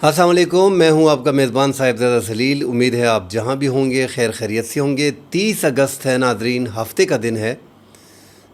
السلام علیکم، میں ہوں آپ کا میزبان صاحبزادہ سلیل۔ امید ہے آپ جہاں بھی ہوں گے خیر خیریت سے ہوں گے۔ 30 اگست ہے ناظرین، ہفتے کا دن ہے۔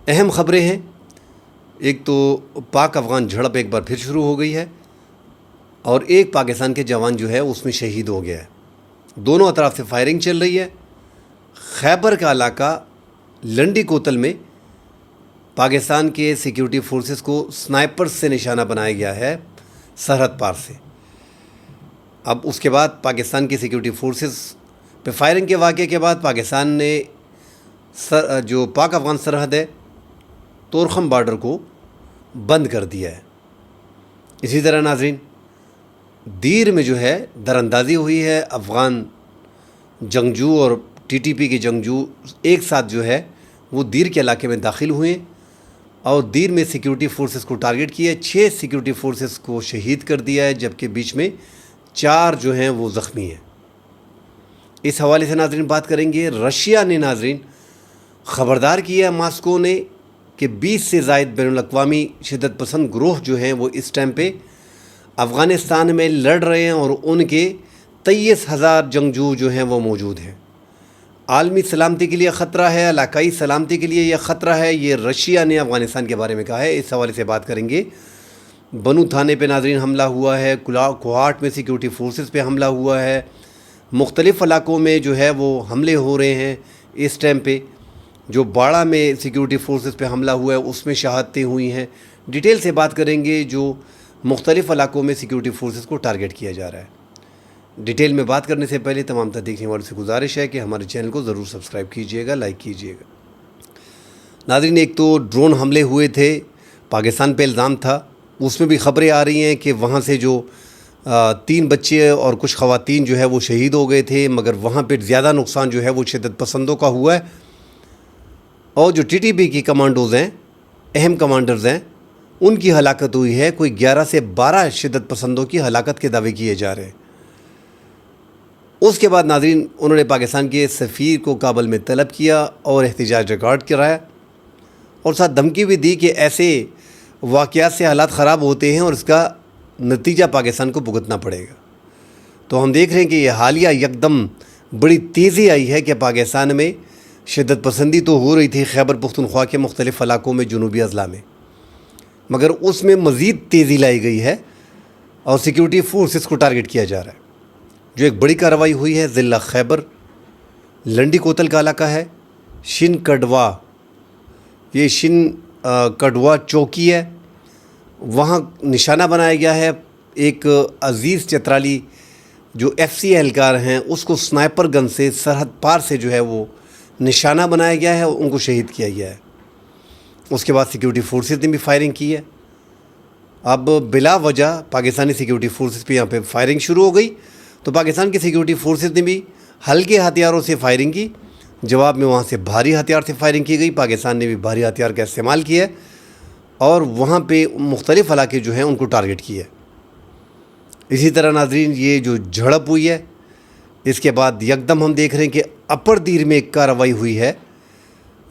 اہم خبریں ہیں۔ ایک تو پاک افغان جھڑپ ایک بار پھر شروع ہو گئی ہے، اور ایک پاکستان کے جوان جو ہے اس میں شہید ہو گیا ہے۔ دونوں اطراف سے فائرنگ چل رہی ہے۔ خیبر کا علاقہ لنڈی کوتل میں پاکستان کے سیکیورٹی فورسز کو سنائپر سے نشانہ بنایا گیا ہے سرحد پار سے۔ اب اس کے بعد پاکستان کی سیکیورٹی فورسز پہ فائرنگ کے واقعے کے بعد پاکستان نے جو پاک افغان سرحد ہے تورخم بارڈر کو بند کر دیا ہے۔ اسی طرح ناظرین، دیر میں جو ہے دراندازی ہوئی ہے۔ افغان جنگجو اور ٹی ٹی پی کے جنگجو ایک ساتھ جو ہے وہ دیر کے علاقے میں داخل ہوئے اور دیر میں سیکیورٹی فورسز کو ٹارگٹ کیا ہے۔ 6 سیکیورٹی فورسز کو شہید کر دیا ہے، جبکہ بیچ میں 4 جو ہیں وہ زخمی ہیں۔ اس حوالے سے ناظرین بات کریں گے۔ رشیا نے ناظرین خبردار کیا ہے ماسکو نے کہ 20 سے زائد بین الاقوامی شدت پسند گروہ جو ہیں وہ اس ٹائم پہ افغانستان میں لڑ رہے ہیں، اور ان کے 23,000 جنگجو جو ہیں وہ موجود ہیں۔ عالمی سلامتی کے لیے خطرہ ہے، علاقائی سلامتی کے لیے یہ خطرہ ہے، یہ رشیا نے افغانستان کے بارے میں کہا ہے۔ اس حوالے سے بات کریں گے۔ بنو تھانے پہ ناظرین حملہ ہوا ہے، کوہاٹ میں سیکیورٹی فورسز پہ حملہ ہوا ہے، مختلف علاقوں میں جو ہے وہ حملے ہو رہے ہیں اس ٹائم پہ۔ جو باڑہ میں سیکیورٹی فورسز پہ حملہ ہوا ہے اس میں شہادتیں ہوئی ہیں۔ ڈیٹیل سے بات کریں گے جو مختلف علاقوں میں سیکیورٹی فورسز کو ٹارگٹ کیا جا رہا ہے۔ ڈیٹیل میں بات کرنے سے پہلے تمام دیکھنے والوں سے گزارش ہے کہ ہمارے چینل کو ضرور سبسکرائب کیجیے گا، لائک کیجیے گا۔ ناظرین، ایک تو ڈرون حملے ہوئے تھے، پاکستان پہ الزام تھا، اس میں بھی خبریں آ رہی ہیں کہ وہاں سے جو 3 بچے اور کچھ خواتین جو ہے وہ شہید ہو گئے تھے، مگر وہاں پہ زیادہ نقصان جو ہے وہ شدت پسندوں کا ہوا ہے۔ اور جو ٹی ٹی پی کی کمانڈوز ہیں، اہم کمانڈرز ہیں، ان کی ہلاکت ہوئی ہے۔ کوئی 11 سے 12 شدت پسندوں کی ہلاکت کے دعوے کیے جا رہے ہیں۔ اس کے بعد ناظرین انہوں نے پاکستان کے سفیر کو کابل میں طلب کیا اور احتجاج ریکارڈ کرایا، اور ساتھ دھمکی بھی دی کہ ایسے واقعات سے حالات خراب ہوتے ہیں اور اس کا نتیجہ پاکستان کو بھگتنا پڑے گا۔ تو ہم دیکھ رہے ہیں کہ یہ حالیہ یکدم بڑی تیزی آئی ہے کہ پاکستان میں شدت پسندی تو ہو رہی تھی خیبر پختونخوا کے مختلف علاقوں میں، جنوبی اضلاع میں، مگر اس میں مزید تیزی لائی گئی ہے اور سیکیورٹی فورسز کو ٹارگٹ کیا جا رہا ہے۔ جو ایک بڑی کارروائی ہوئی ہے ضلع خیبر لنڈی کوتل کا علاقہ ہے، شن کڈوا، یہ شن کڈوا چوکی ہے، وہاں نشانہ بنایا گیا ہے۔ ایک عزیز چترالی جو ایف سی اہلکار ہیں اس کو سنائپر گن سے سرحد پار سے جو ہے وہ نشانہ بنایا گیا ہے اور ان کو شہید کیا گیا ہے۔ اس کے بعد سیکیورٹی فورسز نے بھی فائرنگ کی ہے۔ اب بلا وجہ پاکستانی سیکیورٹی فورسز پہ یہاں پہ فائرنگ شروع ہو گئی، تو پاکستان کی سیکیورٹی فورسز نے بھی ہلکے ہتھیاروں سے فائرنگ کی، جواب میں وہاں سے بھاری ہتھیار سے فائرنگ کی گئی۔ پاکستان نے بھی بھاری ہتھیار کا استعمال کیا ہے اور وہاں پہ مختلف علاقے جو ہیں ان کو ٹارگٹ کیا ہے۔ اسی طرح ناظرین یہ جو جھڑپ ہوئی ہے اس کے بعد یکدم ہم دیکھ رہے ہیں کہ اپر دیر میں ایک کارروائی ہوئی ہے۔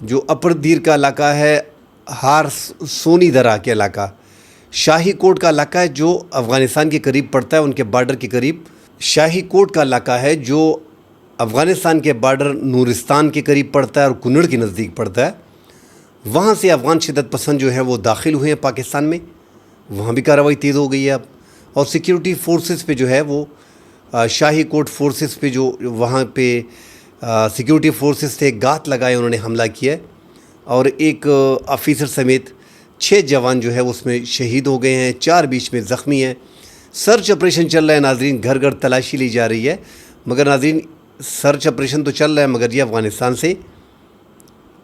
جو اپر دیر کا علاقہ ہے ہار سونی درہ کے علاقہ، شاہی کوٹ کا علاقہ ہے جو افغانستان کے قریب پڑتا ہے، ان کے بارڈر کے قریب۔ شاہی کوٹ کا علاقہ ہے جو افغانستان کے بارڈر نورستان کے قریب پڑتا ہے اور کنڑ کے نزدیک پڑتا ہے۔ وہاں سے افغان شدت پسند جو ہیں وہ داخل ہوئے ہیں پاکستان میں، وہاں بھی کارروائی تیز ہو گئی ہے اب۔ اور سیکیورٹی فورسز پہ جو ہے وہ شاہی کوٹ فورسز پہ جو وہاں پہ سیکیورٹی فورسز تھے گات لگائے، انہوں نے حملہ کیا، اور ایک آفیسر سمیت 6 جوان جو ہے اس میں شہید ہو گئے ہیں، 4 بیچ میں زخمی ہیں۔ سرچ آپریشن چل رہا ہے ناظرین، گھر گھر تلاشی لی جا رہی ہے، مگر ناظرین سرچ آپریشن تو چل رہا ہے مگر یہ افغانستان سے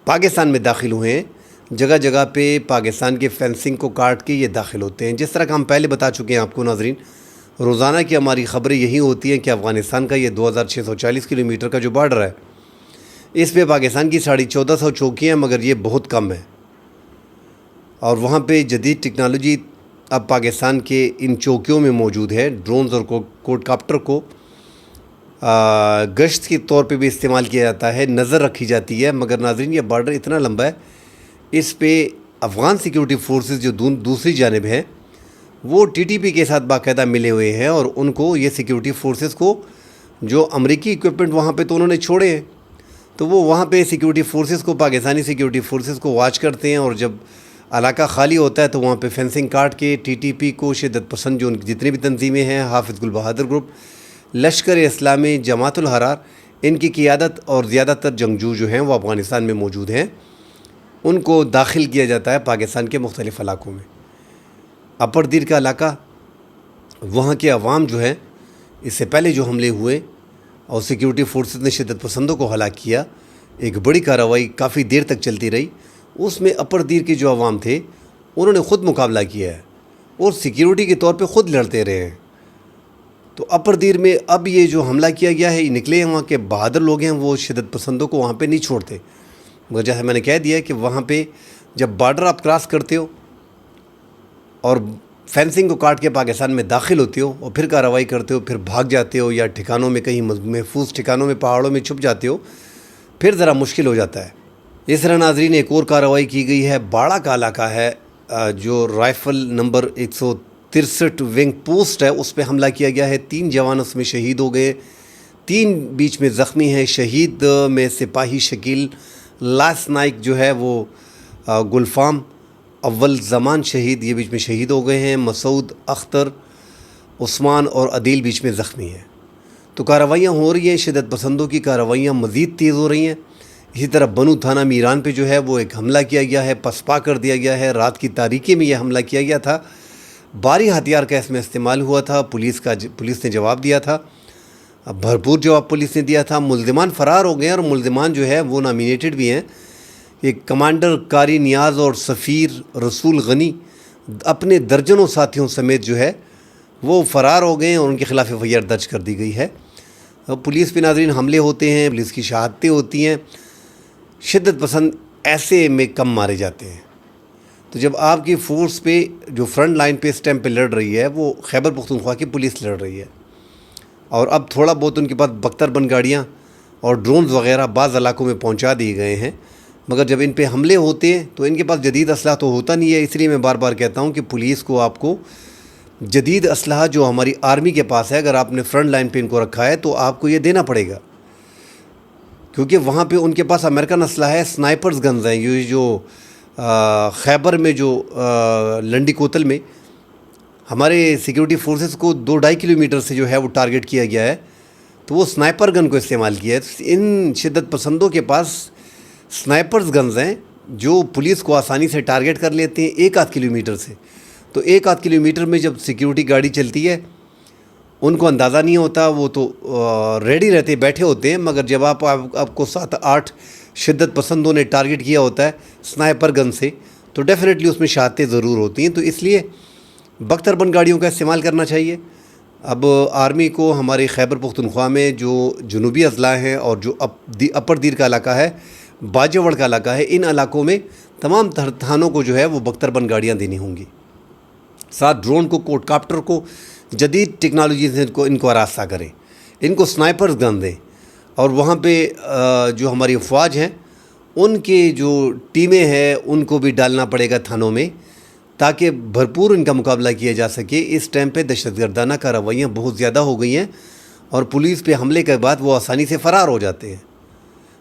پاکستان میں داخل ہوئے ہیں۔ جگہ جگہ پہ پاکستان کے فینسنگ کو کاٹ کے یہ داخل ہوتے ہیں۔ جس طرح کہ ہم پہلے بتا چکے ہیں آپ کو ناظرین، روزانہ کی ہماری خبریں یہی ہوتی ہیں کہ افغانستان کا یہ 2640 کلومیٹر کا جو بارڈر ہے، اس پہ پاکستان کی 1450 چوکیاں ہیں، مگر یہ بہت کم ہے، اور وہاں پہ جدید ٹیکنالوجی اب پاکستان کے ان چوکیوں میں موجود ہے۔ ڈرونز اور کوڈ کاپٹر کو گشت کے طور پہ بھی استعمال کیا جاتا ہے، نظر رکھی جاتی ہے، مگر ناظرین یہ بارڈر اتنا لمبا ہے، اس پہ افغان سیکیورٹی فورسز جو دوسری جانب ہیں وہ ٹی ٹی پی کے ساتھ باقاعدہ ملے ہوئے ہیں، اور ان کو یہ سیکیورٹی فورسز کو جو امریکی اکوپمنٹ وہاں پہ تو انہوں نے چھوڑے ہیں، تو وہ وہاں پہ سیکیورٹی فورسز کو، پاکستانی سیکیورٹی فورسز کو واچ کرتے ہیں، اور جب علاقہ خالی ہوتا ہے تو وہاں پہ فینسنگ کاٹ کے ٹی ٹی پی کو، شدت پسند جو ان کی جتنی بھی تنظیمیں ہیں، حافظ گل بہادر گروپ، لشکر اسلامی، جماعت الحرار، ان کی قیادت اور زیادہ تر جنگجو جو ہیں وہ افغانستان میں موجود ہیں، ان کو داخل کیا جاتا ہے پاکستان کے مختلف علاقوں میں۔ اپر دیر کا علاقہ، وہاں کے عوام جو ہیں، اس سے پہلے جو حملے ہوئے اور سیکیورٹی فورسز نے شدت پسندوں کو ہلاک کیا، ایک بڑی کارروائی کافی دیر تک چلتی رہی، اس میں اپر دیر کے جو عوام تھے انہوں نے خود مقابلہ کیا ہے اور سیکیورٹی کے طور پہ خود لڑتے رہے ہیں۔ تو اپر دیر میں اب یہ جو حملہ کیا گیا ہے، یہ نکلے ہیں وہاں کے بہادر لوگ ہیں، وہ شدت پسندوں کو وہاں پہ نہیں چھوڑتے، مگر جیسے میں نے کہہ دیا کہ وہاں پہ جب بارڈر آپ کراس کرتے ہو اور فینسنگ کو کاٹ کے پاکستان میں داخل ہوتے ہو اور پھر کارروائی کرتے ہو، پھر بھاگ جاتے ہو یا ٹھکانوں میں کہیں محفوظ ٹھکانوں میں پہاڑوں میں چھپ جاتے ہو، پھر ذرا مشکل ہو جاتا ہے۔ اس طرح ناظرین ایک اور کارروائی کی گئی ہے، باڑہ کا علاقہ ہے، جو رائفل نمبر 163 ونگ پوسٹ ہے، اس پہ حملہ کیا گیا ہے، 3 جوان اس میں شہید ہو گئے، 3 بیچ میں زخمی ہیں۔ شہید میں سپاہی شکیل لاس نائک جو ہے وہ گلفام اول زمان شہید، یہ بیچ میں شہید ہو گئے ہیں۔ مسعود، اختر، عثمان اور عدیل بیچ میں زخمی ہیں۔ تو کارروائیاں ہو رہی ہیں، شدت پسندوں کی کارروائیاں مزید تیز ہو رہی ہیں۔ اسی طرح بنو تھانہ میران پہ جو ہے وہ ایک حملہ کیا گیا ہے، پسپا کر دیا گیا ہے، رات کی تاریکی میں یہ حملہ کیا گیا تھا، بھاری ہتھیار کا اس میں استعمال ہوا تھا، پولیس نے جواب دیا تھا، بھرپور جواب پولیس نے دیا تھا۔ ملزمان فرار ہو گئے ہیں اور ملزمان جو ہے وہ نامینیٹڈ بھی ہیں۔ ایک کمانڈر قاری نیاز اور سفیر رسول غنی اپنے درجنوں ساتھیوں سمیت جو ہے وہ فرار ہو گئے ہیں اور ان کے خلاف ایف آئی آر درج کر دی گئی ہے۔ پولیس پہ ناظرین حملے ہوتے ہیں، پولیس کی شہادتیں ہوتی ہیں، شدت پسند ایسے میں کم مارے جاتے ہیں۔ تو جب آپ کی فورس پہ جو فرنٹ لائن پہ اس ٹائم پہ لڑ رہی ہے، وہ خیبر پختونخوا کی پولیس لڑ رہی ہے، اور اب تھوڑا بہت ان کے پاس بختر بند گاڑیاں اور ڈرونز وغیرہ بعض علاقوں میں پہنچا دیے گئے ہیں، مگر جب ان پہ حملے ہوتے ہیں تو ان کے پاس جدید اسلحہ تو ہوتا نہیں ہے۔ اس لیے میں بار بار کہتا ہوں کہ پولیس کو، آپ کو جدید اسلحہ جو ہماری آرمی کے پاس ہے، اگر آپ نے فرنٹ لائن پہ ان کو رکھا ہے تو آپ کو یہ دینا پڑے گا، کیونکہ وہاں پہ ان کے پاس امریکن اسلحہ ہے، سنائپرز گنز ہیں، یہ جو خیبر میں جو لنڈی کوتل میں ہمارے سیکیورٹی فورسز کو 2-2.5 کلومیٹر سے جو ہے وہ ٹارگٹ کیا گیا ہے، تو وہ سنائپر گن کو استعمال کیا ہے۔ ان شدت پسندوں کے پاس سنائپرز گنز ہیں جو پولیس کو آسانی سے ٹارگٹ کر لیتے ہیں 1-8 کلومیٹر سے۔ تو 1-8 کلومیٹر میں جب سیکیورٹی گاڑی چلتی ہے ان کو اندازہ نہیں ہوتا، وہ تو ریڈی رہتے، بیٹھے ہوتے ہیں، مگر جب آپ کو 7-8 شدت پسندوں نے ٹارگٹ کیا ہوتا ہے سنائپر گن سے، تو ڈیفینیٹلی اس میں شہادتیں ضرور ہوتی ہیں۔ تو اس لیے بختر بند گاڑیوں کا استعمال کرنا چاہیے۔ اب آرمی کو ہمارے خیبر پختونخوا میں جو جنوبی اضلاع ہیں اور جو اپر دیر کا علاقہ ہے، باجوڑ کا علاقہ ہے، ان علاقوں میں تمام تھانوں کو جو ہے وہ بختر بند گاڑیاں دینی ہوں گی، ساتھ ڈرون کو، کوڈ کاپٹر کو، جدید ٹیکنالوجی سے ان کو آراستہ کریں، ان کو سنائپرز گن دیں، اور وہاں پہ جو ہماری افواج ہیں ان کی جو ٹیمیں ہیں ان کو بھی ڈالنا پڑے گا تھانوں میں، تاکہ بھرپور ان کا مقابلہ کیا جا سکے۔ اس ٹائم پہ دہشت گردانہ کارروائیاں بہت زیادہ ہو گئی ہیں، اور پولیس پہ حملے کے بعد وہ آسانی سے فرار ہو جاتے ہیں،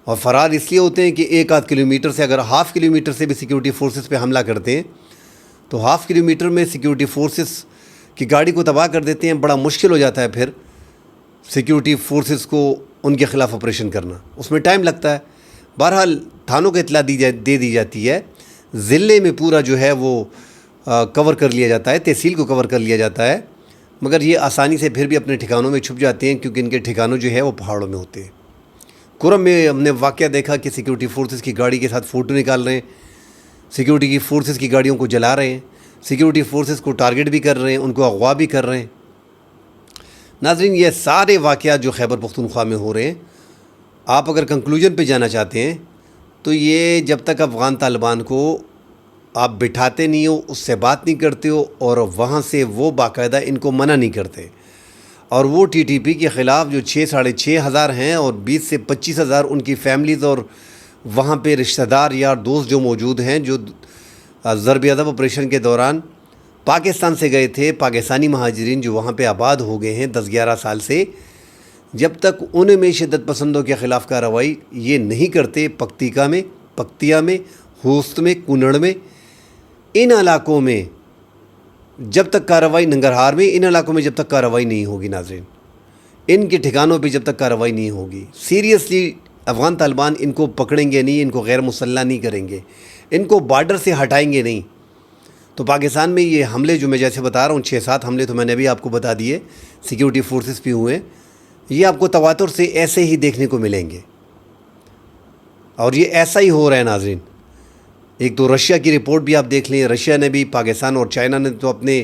اور فرار اس لیے ہوتے ہیں کہ 1-8 کلومیٹر سے، اگر 1/2 کلومیٹر سے بھی سیکیورٹی فورسز پہ حملہ کرتے ہیں تو 1/2 کلومیٹر میں سیکیورٹی فورسز کی گاڑی کو تباہ کر دیتے ہیں، بڑا مشکل ہو جاتا ہے پھر سیکیورٹی فورسز کو ان کے خلاف آپریشن کرنا، اس میں ٹائم لگتا ہے۔ بہرحال تھانوں کو اطلاع دے دی جاتی ہے، ضلع میں پورا جو ہے وہ کور کر لیا جاتا ہے، تحصیل کو کور کر لیا جاتا ہے، مگر یہ آسانی سے پھر بھی اپنے ٹھکانوں میں چھپ جاتے ہیں، کیونکہ ان کے ٹھکانوں جو ہے وہ پہاڑوں میں ہوتے ہیں۔ کرم میں ہم نے واقعہ دیکھا کہ سیکیورٹی فورسز کی گاڑی کے ساتھ فوٹو نکال رہے ہیں، سیکیورٹی کی فورسز کی گاڑیوں کو جلا رہے ہیں، سیکیورٹی فورسز کو ٹارگٹ بھی کر رہے ہیں، ان کو اغوا بھی کر رہے ہیں۔ ناظرین، یہ سارے واقعات جو خیبر پختونخوا میں ہو رہے ہیں، آپ اگر کنکلوژن پہ جانا چاہتے ہیں تو یہ جب تک افغان طالبان کو آپ بٹھاتے نہیں ہو، اس سے بات نہیں کرتے ہو، اور وہاں سے وہ باقاعدہ ان کو منع نہیں کرتے، اور وہ ٹی ٹی پی کے خلاف جو 6-6.5 ہزار ہیں اور 20 سے 25 ہزار ان کی فیملیز اور وہاں پہ رشتہ دار یار دوست جو موجود ہیں، جو ضرب ادب آپریشن کے دوران پاکستان سے گئے تھے پاکستانی مہاجرین جو وہاں پہ آباد ہو گئے ہیں 10-11 سال سے، جب تک ان میں شدت پسندوں کے خلاف کارروائی یہ نہیں کرتے، پکتیا میں، خوست میں، کنڑ میں، ان علاقوں میں جب تک کارروائی، ننگرہار میں، ان علاقوں میں جب تک کارروائی نہیں ہوگی ناظرین، ان کے ٹھکانوں پہ جب تک کارروائی نہیں ہوگی، سیریسلی افغان طالبان ان کو پکڑیں گے نہیں، ان کو غیر مسلح نہیں کریں گے، ان کو بارڈر سے ہٹائیں گے نہیں، تو پاکستان میں یہ حملے جو میں جیسے بتا رہا ہوں 6-7 حملے تو میں نے بھی آپ کو بتا دیے، سیکیورٹی فورسز بھی ہوئے، یہ آپ کو تواتر سے ایسے ہی دیکھنے کو ملیں گے، اور یہ ایسا ہی ہو رہا ہے ناظرین۔ ایک تو رشیا کی رپورٹ بھی آپ دیکھ لیں، رشیا نے بھی، پاکستان اور چائنا نے تو اپنے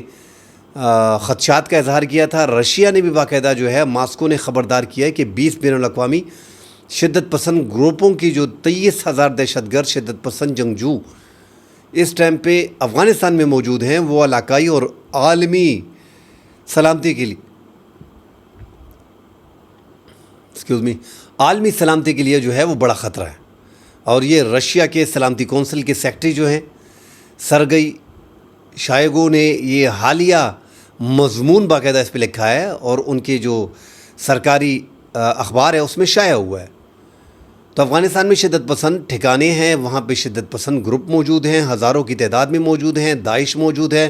خدشات کا اظہار کیا تھا، رشیا نے بھی باقاعدہ جو ہے ماسکو نے خبردار کیا ہے کہ 20 بین الاقوامی شدت پسند گروپوں کی جو 23,000 دہشت گرد شدت پسند جنگجو اس ٹائم پہ افغانستان میں موجود ہیں، وہ علاقائی اور عالمی سلامتی کے لیے عالمی سلامتی کے لیے جو ہے وہ بڑا خطرہ ہے۔ اور یہ رشیا کے سلامتی کونسل کے سیکرٹری جو ہیں سرگئی شائگو نے یہ حالیہ مضمون باقاعدہ اس پہ لکھا ہے، اور ان کے جو سرکاری اخبار ہے اس میں شائع ہوا ہے۔ تو افغانستان میں شدت پسند ٹھکانے ہیں، وہاں پہ شدت پسند گروپ موجود ہیں، ہزاروں کی تعداد میں موجود ہیں، داعش موجود ہے۔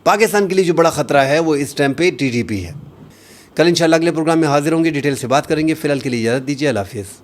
پاکستان کے لیے جو بڑا خطرہ ہے وہ اس ٹائم پہ TTP ہے۔ کل انشاءاللہ اگلے پروگرام میں حاضر ہوں گے، ڈیٹیل سے بات کریں گے۔ فی الحال کے لیے اجازت دیجیے، اللہ حافظ۔